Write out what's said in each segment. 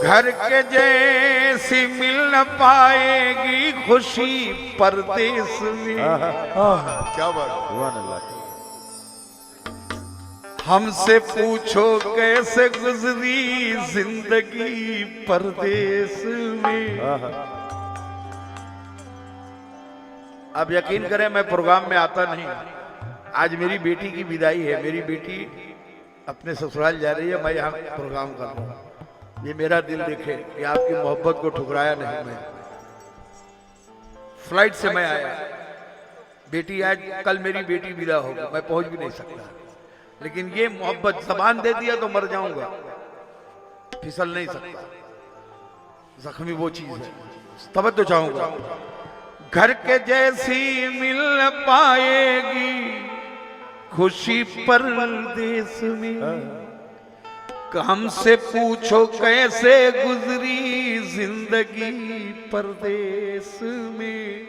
घर के जैसी मिल न पाएगी खुशी परदेश में। क्या बात। हमसे पूछो कैसे गुजरी जिंदगी परदेश में। अब यकीन करें मैं प्रोग्राम में आता नहीं। आज मेरी बेटी की विदाई है। मेरी बेटी अपने ससुराल जा रही है, मैं यहाँ प्रोग्राम कर रहा हूँ। ये मेरा दिल देखे कि आपकी मोहब्बत को ठुकराया नहीं। मैं फ्लाइट से मैं आया, बेटी आज कल मेरी बेटी विदा होगी, मैं पहुंच भी नहीं सकता। लेकिन ये मोहब्बत जबान दे दिया तो मर जाऊंगा, फिसल नहीं सकता। जख्मी वो चीज है, तब तो चाहूंगा। घर के जैसी मिल पाएगी खुशी परदेश में। हमसे पूछो कैसे गुजरी जिंदगी परदेश में।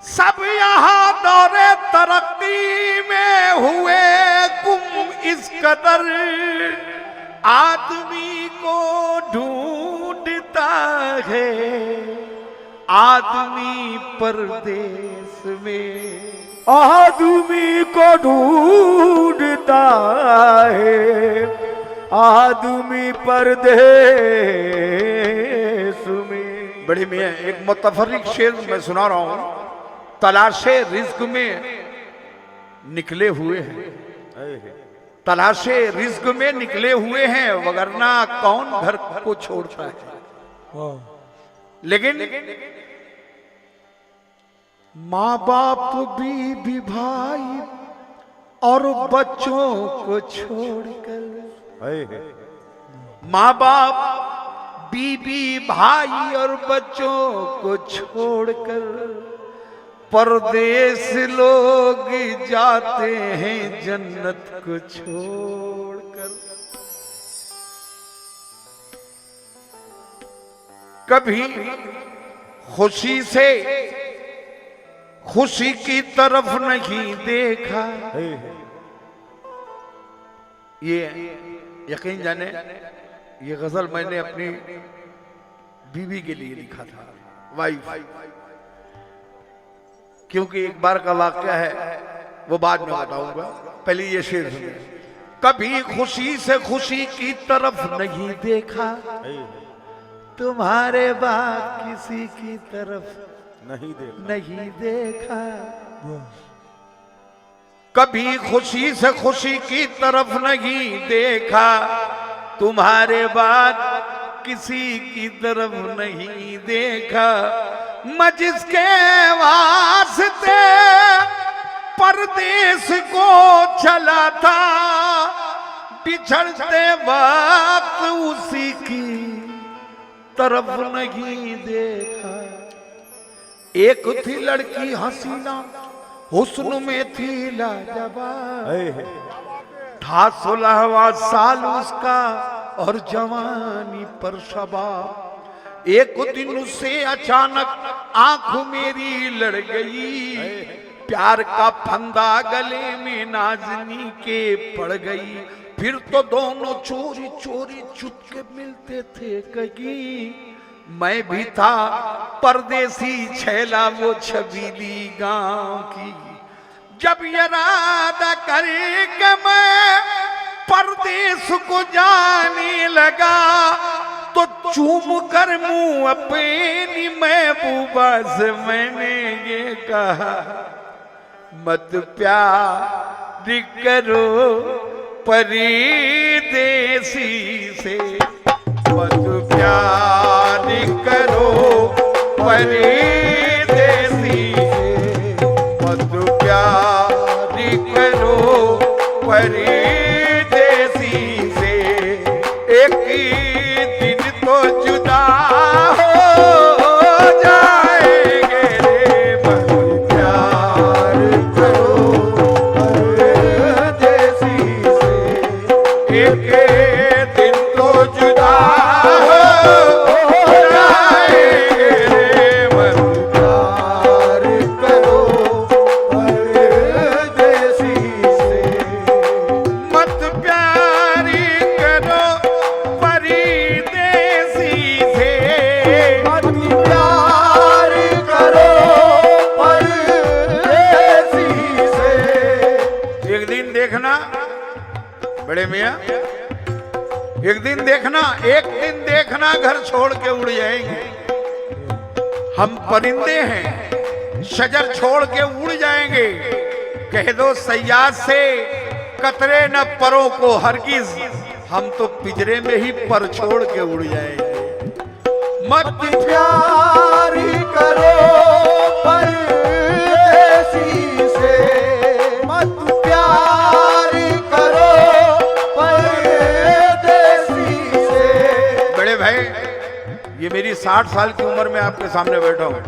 सब यहाँ दौरे तरक्की में हुए गुम इस कदर, आदमी को ढूंढता है आदमी परदेश में। आदमी को ढूंढता है आदमी परदेश में। बड़ी में एक मुतफर्रिक शेर मैं सुना रहा हूं। तलाशे रिज्क में निकले हुए हैं, तलाशे रिज्क में निकले हुए हैं, वगरना कौन घर को छोड़ता है। लेकिन माँ बाप बीबी भाई और बच्चों को छोड़कर, माँ बाप बीबी भाई और बच्चों को छोड़कर परदेश लोग जाते हैं जन्नत को छोड़कर। कभी खुशी से खुशी की तरफ नहीं देखा। ये यकीन जाने ये गजल मैंने अपनी बीवी के लिए लिखा था, वाइफ। क्योंकि एक बार का वाकया है, वो बाद में बताऊंगा, पहले ये शेर सुनिए। कभी खुशी से खुशी की तरफ नहीं देखा, तुम्हारे बाद किसी की तरफ नहीं देखा। कभी खुशी से खुशी की तरफ नहीं देखा, तुम्हारे बाद किसी की तरफ नहीं देखा। मैं जिसके वास्ते परदेश को चला था, बिछड़ते वक्त उसी की तरफ नहीं देखा। एक थी लड़की हसीना, हुस्न में थी लाजवाब, था 16वां साल उसका और जवानी पर शबाब। एक दिन उससे अचानक आंख मेरी लड़ गई, प्यार का फंदा गले में नाज़नी के पड़ गई। फिर तो दोनों चोरी चोरी चुपके मिलते थे कहीं। मैं भी था परदेसी छैला वो छबीली गांव की। जब इरादा करके मैं परदेश को जाने लगा, तो चूम कर मुंह अपनी महबूबा से मैंने ये कहा, मत प्यार करो परदेसी से, मत प्यार करो परदेसी से, मत प्यार करो परदेसी से। एक दिन तो जुदा हो जाएंगे रे, मत प्यार करो परदेसी से। एक दिन तो जुदा बड़े मियाँ एक दिन देखना घर छोड़ के उड़ जाएंगे। हम परिंदे हैं, शजर छोड़ के उड़ जाएंगे। कह दो सयाद से कतरे न परों को हरगिज, हम तो पिंजरे में ही पर छोड़ के उड़ जाएंगे। मत प्यार करो परदेसी से, मत प्यार करो परदेसी से। बड़े भाई ये मेरी 60 साल की उम्र में आपके सामने बैठा हूं।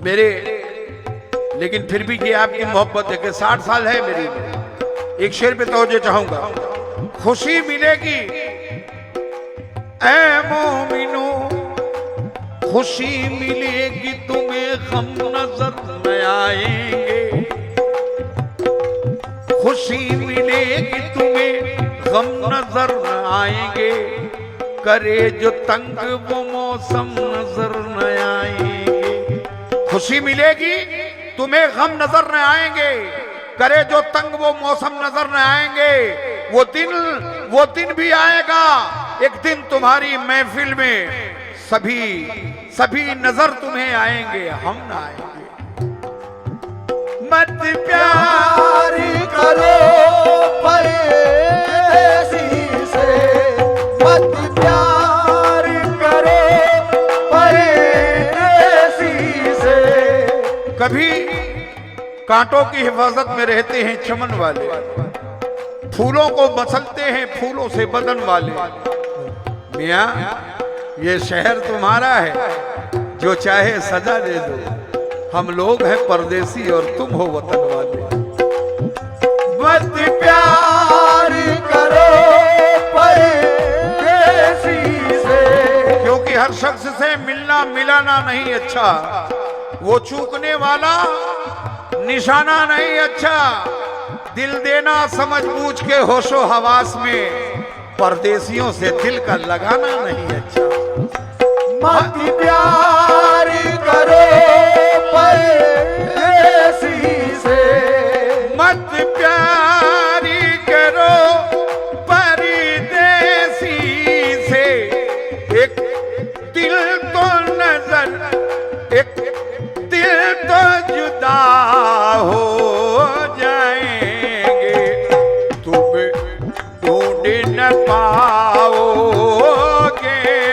मेरे लेकिन फिर भी ये आपकी मोहब्बत है कि 60 साल है मेरी। एक शेर पे तवज्जो चाहूंगा। खुशी मिलेगी ऐ मोमिनो, खुशी मिलेगी तुम्हें गम नजर न आएंगे। खुशी मिलेगी तुम्हें गम नजर न आएंगे। करे जो तंग वो मौसम नजर न आएंगे। खुशी मिलेगी तुम्हें गम नजर न आएंगे। करे जो तंग वो मौसम नजर न आएंगे। वो दिन भी आएगा एक दिन तुम्हारी महफिल में सभी नजर तुम्हें आएंगे, हम ना आएंगे। मत प्यार करो परदेसी से, मत प्यार करो परदेसी से। कभी कांटों की हिफाजत में रहते हैं चमन वाले, फूलों को मसलते हैं फूलों से बदन वाले। मियाँ ये शहर तुम्हारा है, जो चाहे सजा दे दो। हम लोग हैं परदेसी और तुम हो वतन वाले। मत प्यार करो परदेसी से, क्योंकि हर शख्स से मिलना मिलाना नहीं अच्छा। वो चूकने वाला निशाना नहीं अच्छा। दिल देना समझ बूझ के होशो हवास में, परदेसियों से दिल का लगाना नहीं अच्छा। मत प्यार करो परदेसी से, मत प्यार करो परदेसी से। एक दिल तो जुदा हो जाएंगे। तुम ढूंढ न पाओगे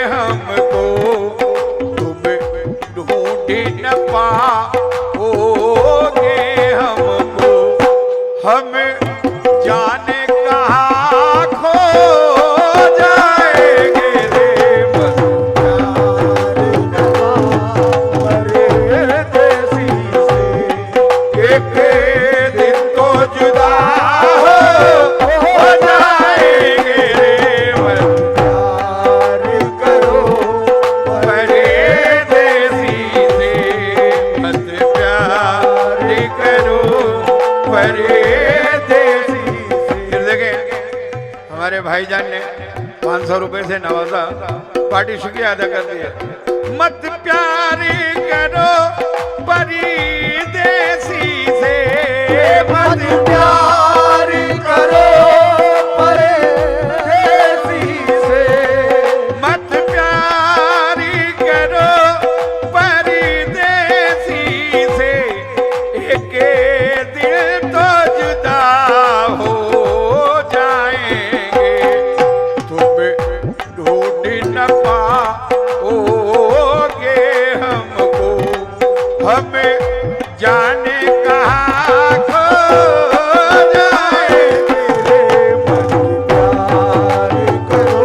हमको, तुम ढूंढ न पाओगे हमको। हम जाने कहाँ खो जाएंगे रे परदेसी से। एक दिन तो जुदा हो जाएंगे रे प्यार करो परदेसी से। मत प्यार करो परदेसी से। फिर देखें हमारे भाईजान ने 500 रुपए से नवाजा, पार्टी शुक्रिया अदा कर दिया। मत प्यार करो परदेसी से। मत प्यार करो परदेसी से। मत प्यार करो परदेसी से। एक दिन तो जुदा हो जाएंगे। तुम ढूंढ न पाओगे हमको। हमें जाने कहाँ खो जाएंगे रे। प्यार करो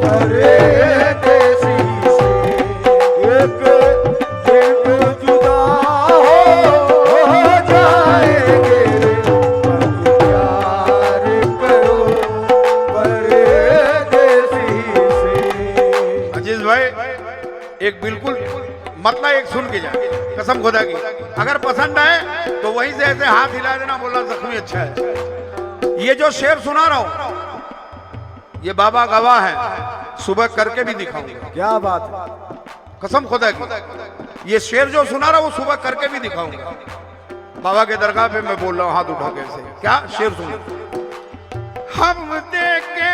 परदेसी से। एक दिन जुदा हो जाएंगे रे। प्यार करो परदेसी से। अजीज भाई एक बिल्कुल मतलब एक सुन के जाए, कसम खुदा की। अगर पसंद आए तो वहीं से ऐसे हाथ हिला देना, बोलना जख्मी अच्छा है। ये जो शेर सुना रहा हूं ये बाबा गवाह है, सुबह करके भी दिखाऊंगा। क्या बात है। कसम खुदा की ये शेर जो सुना रहा वो सुबह करके भी दिखाऊंगा। बाबा के दरगाह पे मैं बोल रहा हूं हाथ उठा के से। क्या शेर सुनो। हम देखे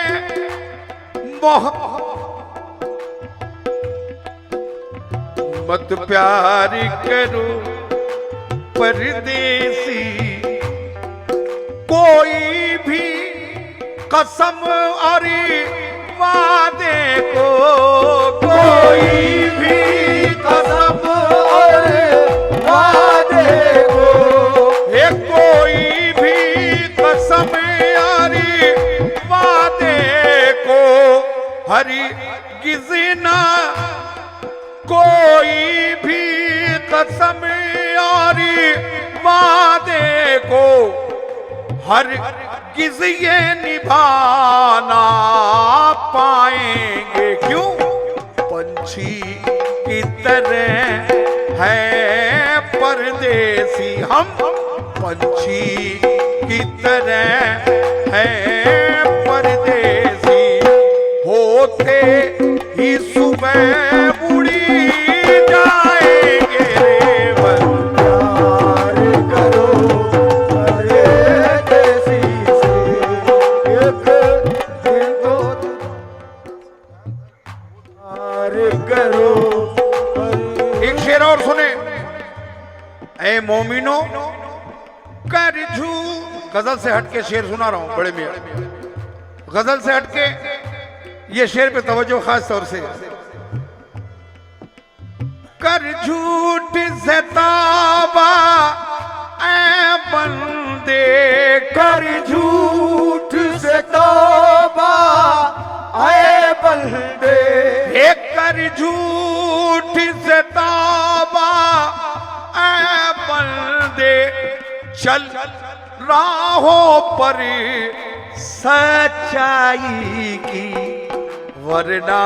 मत प्यार करो परदेसी, कोई भी कसम और वादे को, कोई भी कसम और वादे को, कोई भी कसम और वादे को हरगिज़ ना, कोई भी कसम और वादे को हरगिज़ ये निभाना पाएंगे। क्यों? पंछी की तरह है परदेसी हम, पंछी की तरह है परदेसी, होते ही सुबह उड़ी जाएंगे रे बन। प्यार करो परदेसी से, एक दिन तो प्यार करो। एक शेर और सुने। ऐ मोमिनो कर झू, गजल से हटके शेर सुना रहा हूं बड़े मियां, गजल से हटके ये शेर पे तवज्जो खास तौर से। कर झूठ से तौबा ऐ बंदे, कर झूठ से तौबा आए बंदे, एक कर झूठ से तौबा ऐ बंदे, चल राहों पर सच्चाई की, वरना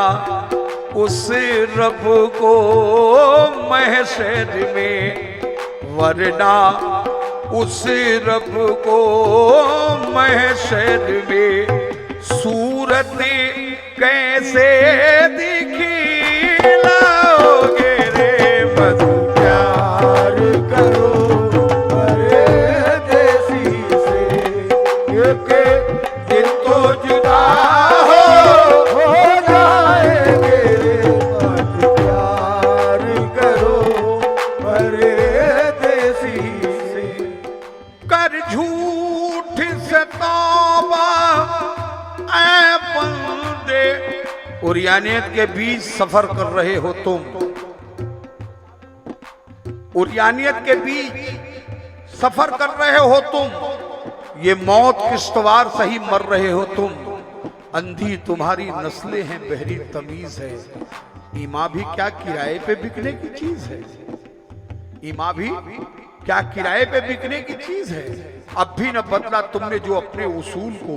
उस रब को महशर में, वरना उस रब को महशर में सूरत कैसे दिखलाओगे रे बद। प्यार करो परदेसी से, एक दिन तो जुदा हो जाएंगे। प्यार करो परदेसी से, कर झूठ से तौबा ऐ बंदे। उरियानियत के बीच सफर कर रहे हो तुम, उरियानियत के बीच सफर कर रहे हो तुम, ये मौत किश्तवार सही मर रहे हो तुम, अंधी तुम्हारी नस्लें हैं बहरी तमीज है, ईमा भी क्या किराए पे बिकने की चीज है, ईमा भी क्या किराए पे बिकने की चीज है। अब भी न बदला तुमने जो अपने उसूल को,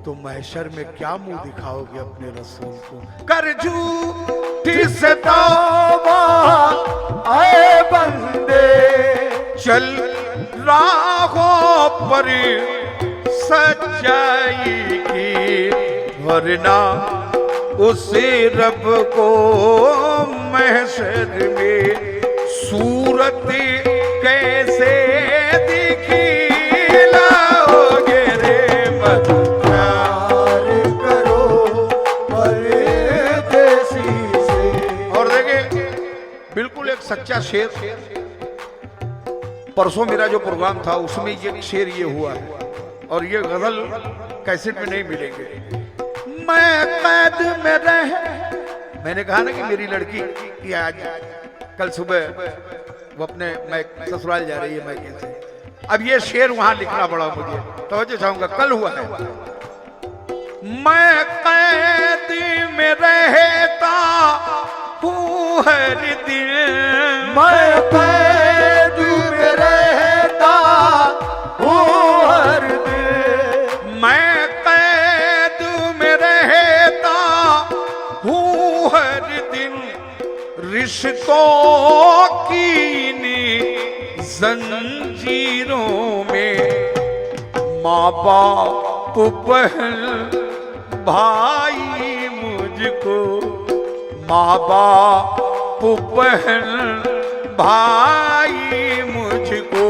तो महशर में क्या मुंह दिखाओगे अपने रसूल को। कर झूठी से तौबा आए बंदे, चल राहों पर सच्चाई की, वरना उस रब को महशर में सूरत कैसे दिखलाओगे रे बद। प्यार करो परदेसी से। और देखिए बिल्कुल एक सच्चा शेर, परसों मेरा जो प्रोग्राम था उसमें ये शेर ये हुआ है, और ये गजल कैसेट में नहीं मिलेंगे। मैं कैद में रह, मैंने कहा ना कि मेरी लड़की की आज कल सुबह वो अपने मैं ससुराल जा रही है मैं कैसे, अब ये शेर वहां लिखना पड़ा मुझे, तवज्जो चाहूंगा। कल हुआ है। मैं कैद में रहता हूँ हर दिन, मैं कैद में रहता हूँ हर दिन, मैं कैद में रहता हूँ हर दिन, रिश्तों की जंजीरों में, माँ बाप बहन भाई मुझको, माँ बाप बहन भाई मुझको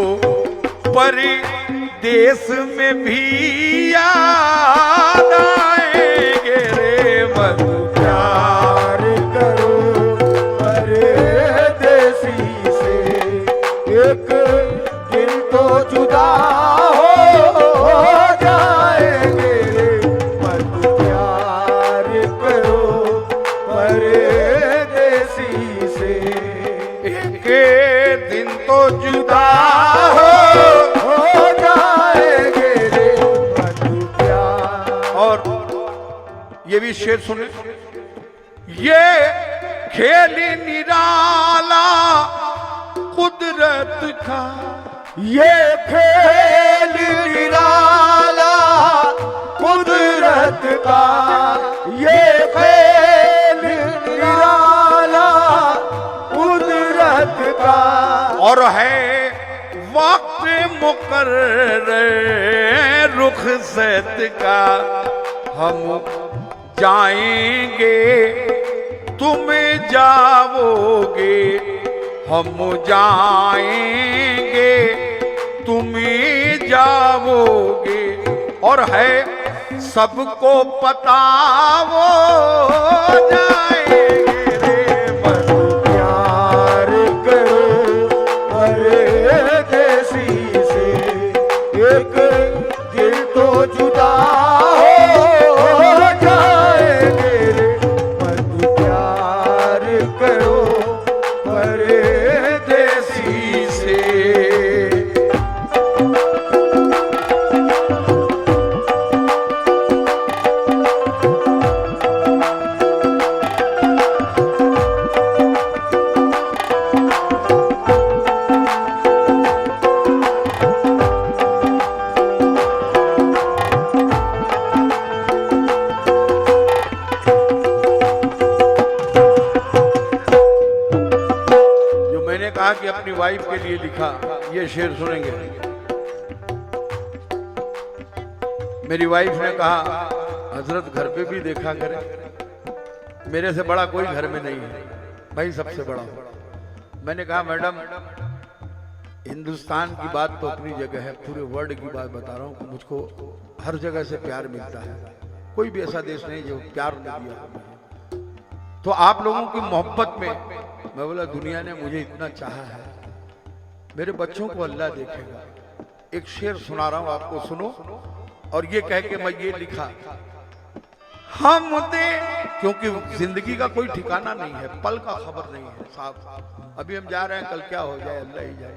परदेश में भी याद आएंगे रे मधु। प्यार करो परदेसी से, एक दिन तो जुदा हो जाएंगे रे मधु। प्यार करो परदेसी से, एक दिन तो जुदा हो जाएंगे रे मधु। प्यार और ये भी शेर सुने, ये खेल निराला कुदरत का, ये खेल निराला कुदरत का, ये खेल निराला कुदरत का। और है वक्त मुकर्रर रुखसत का। हम जाएंगे तुम जाओगे, हम जाएंगे तुम जाओगे। और है सबको पता वो जाएंगे रे मधु। प्यार करो परदेसी से, एक दिल तो जुदा हो जाएंगे रे मधु। प्यार करो परदेसी से। कहा कि अपनी वाइफ के लिए लिखा, ये शेर सुनेंगे। मेरी वाइफ ने कहा हजरत घर पे भी देखा करे, मेरे से बड़ा कोई घर में नहीं है, भाई सबसे बड़ा हूं। मैंने कहा मैडम हिंदुस्तान की बात तो अपनी जगह है, पूरे वर्ल्ड की बात बता रहा हूँ कि मुझको हर जगह से प्यार मिलता है, कोई भी ऐसा देश नहीं जो प्यार नहीं दिया। तो आप लोगों की मोहब्बत में मैं बोला दुनिया ने मुझे इतना चाहा है, मेरे बच्चों को अल्लाह देखेगा। एक शेर सुना रहा हूं आपको, सुनो। और ये कह के मैं ये लिखा, हम दे, क्योंकि जिंदगी का कोई ठिकाना नहीं है, पल का खबर नहीं है साहब। अभी हम जा रहे हैं, कल क्या हो जाए अल्लाह ही जाए,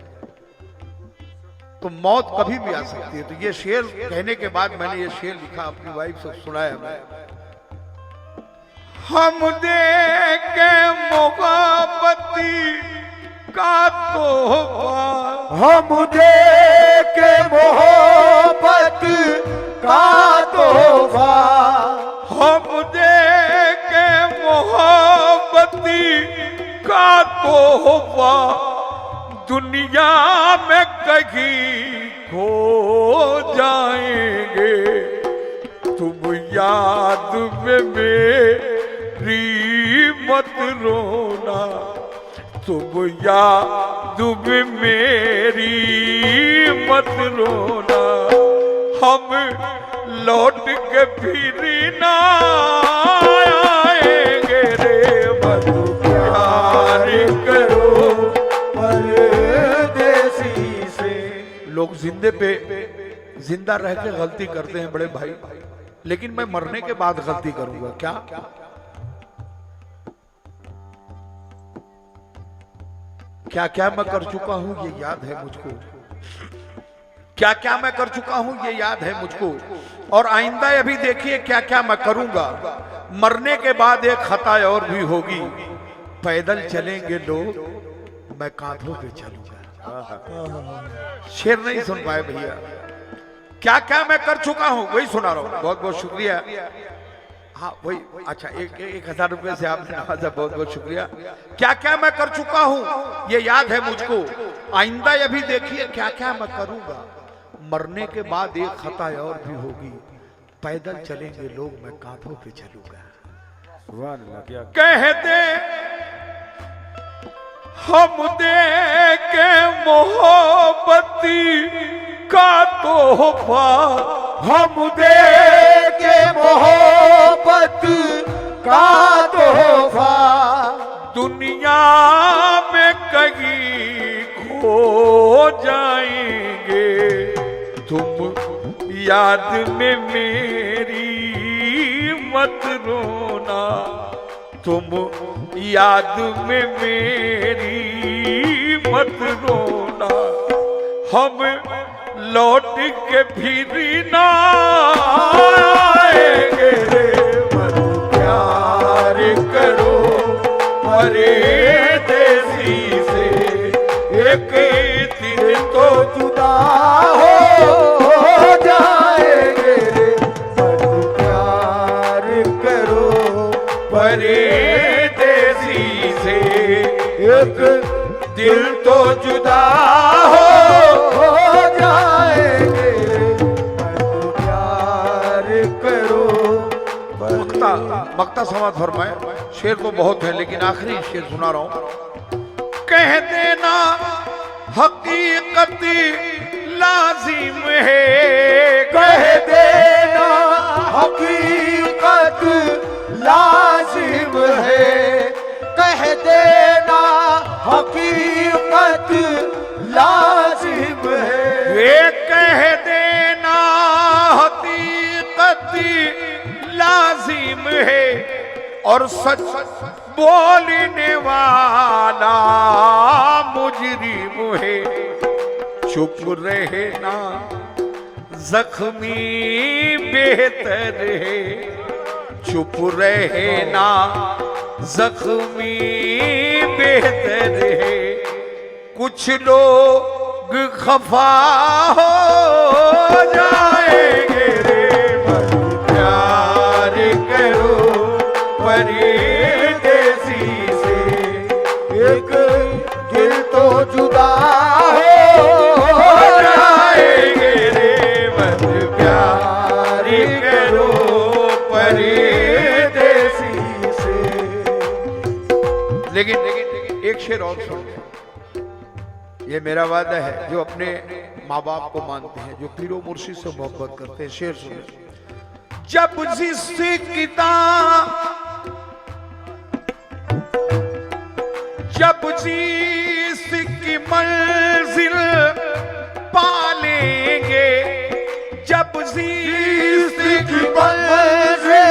तो मौत कभी भी आ सकती है। तो ये शेर कहने के बाद मैंने ये शेर लिखा, अपनी वाइफ से सुनाया मैं। हम दे के मोहब्बती का तोहफा, हम दे के मोहब्बत का तोहफा, हम दे के मोहब्बती का तोहफा, दुनिया में कहीं खो जाएंगे, तुम याद में मेरी मत रोना, तुम याद में मेरी मत रोना, हम लौट के फिर ना आएंगे रे मधु। प्यार करो परदेसी से। लोग जिंदा रह के गलती करते हैं बड़े भाई, लेकिन मैं मरने के बाद गलती करूंगा क्या? क्या क्या मैं कर चुका हूं ये याद है मुझको, क्या क्या मैं कर चुका हूं ये याद है मुझको, और आइंदा अभी देखिए क्या क्या मैं करूंगा। मरने के बाद एक खता और भी होगी, पैदल चलेंगे लोग, मैं कांधों पे चलूंगा। शेर नहीं सुन पाए भैया, क्या क्या मैं कर चुका हूं वही सुना रहा हूं। बहुत बहुत शुक्रिया। हाँ वही, अच्छा 1000 रुपए से आपने नवाजा, बहुत बहुत शुक्रिया। क्या क्या मैं कर चुका हूं ये याद है मुझको, आइंदा ये भी देखिए क्या क्या मैं करूंगा। मरने के बाद एक खता और भी होगी, पैदल चलेंगे लोग, मैं कांधों पे चलूंगा। कह दे हम दे के मोहब्बती का तोहफा हम दे के मोहब्बत का तोहफा दुनिया में कहीं खो जाएंगे तुम याद में मेरी मत रोना तुम याद में मेरी मत रोना हम लौट के फिर ना आएंगे मत प्यार करो परदेसी से एक दिन तो जुदा हो जाएंगे मत प्यार करो परदेसी से एक दिल तो जुदा हो जाएंगे मत प्यार करो वक्ता समाज फरमाए शेर तो बहुत है लेकिन आखिरी शेर सुना रहा हूं कह देना हकीकत लाजिम है कह देना हकीकत लाजिम है कह देना हकीकत लाजिम है वे कह देना हकीकत लाजिम है और सच बोलने वाला मुजरिम है चुप रहना जख्मी बेहतर है चुप रहना जख्मी बेहतर है कुछ लोग खफा हो जाएंगे रे प्यार करो परदेसी से एक दिल तो जुदा हो जाएंगे रे मत प्यार करो परदेसी से लेकिन एक शेर और सुन ये मेरा वादा है जो अपने माँ बाप को मानते हैं जो पीरो मुर्शिद से मोहब्बत करते हैं शेर सुने जब जिसकी मंजिल पालेंगे जब जिसकी मंजिल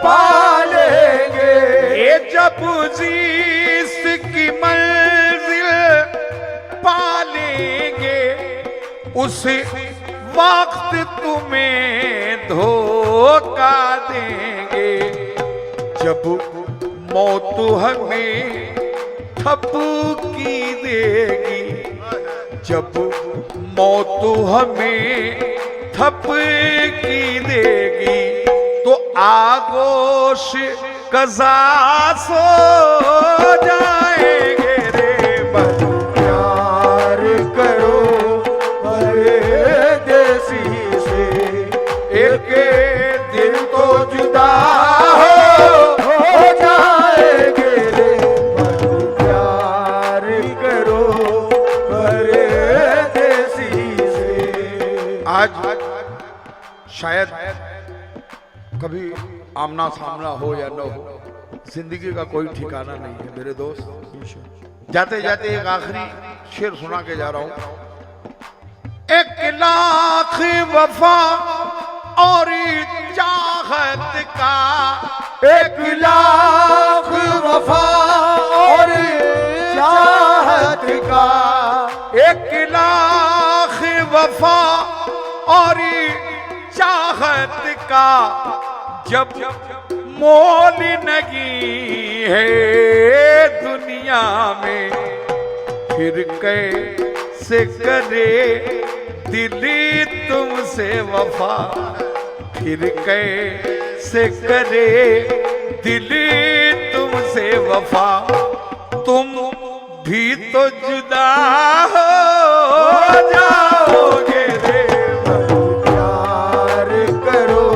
पालेंगे ये जब जिसकी मंजिल पालेंगे उस वक्त तुम्हें धोखा देंगे जब मौत हमें थपकी देगी जब मौत हमें थपकी देगी तो आगोश कज़ा सो जाएंगे रे मत प्यार करो परदेसी से एक दिल तो जुदा हो जाएंगे रे मत प्यार करो परदेसी से आज शायद कभी आमना सामना हो या न हो जिंदगी का कोई ठिकाना नहीं है मेरे दोस्त जाते जाते एक आखिरी शेर सुना के जा रहा हूं 1,00,000 वफा और चाहत का 1,00,000 वफा और चाहत का 1,00,000 वफा और चाहत का जब मोल नहीं है दुनिया में फिर कैसे करे दिल तुमसे वफा फिर कैसे करे दिल तुमसे वफा तुम भी तो जुदा हो जाओगे रे प्यार करो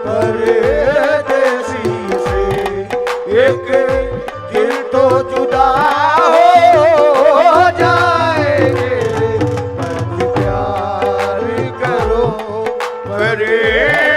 परदेसी से एक दिल तो जुदा हो जाएंगे मत प्यार से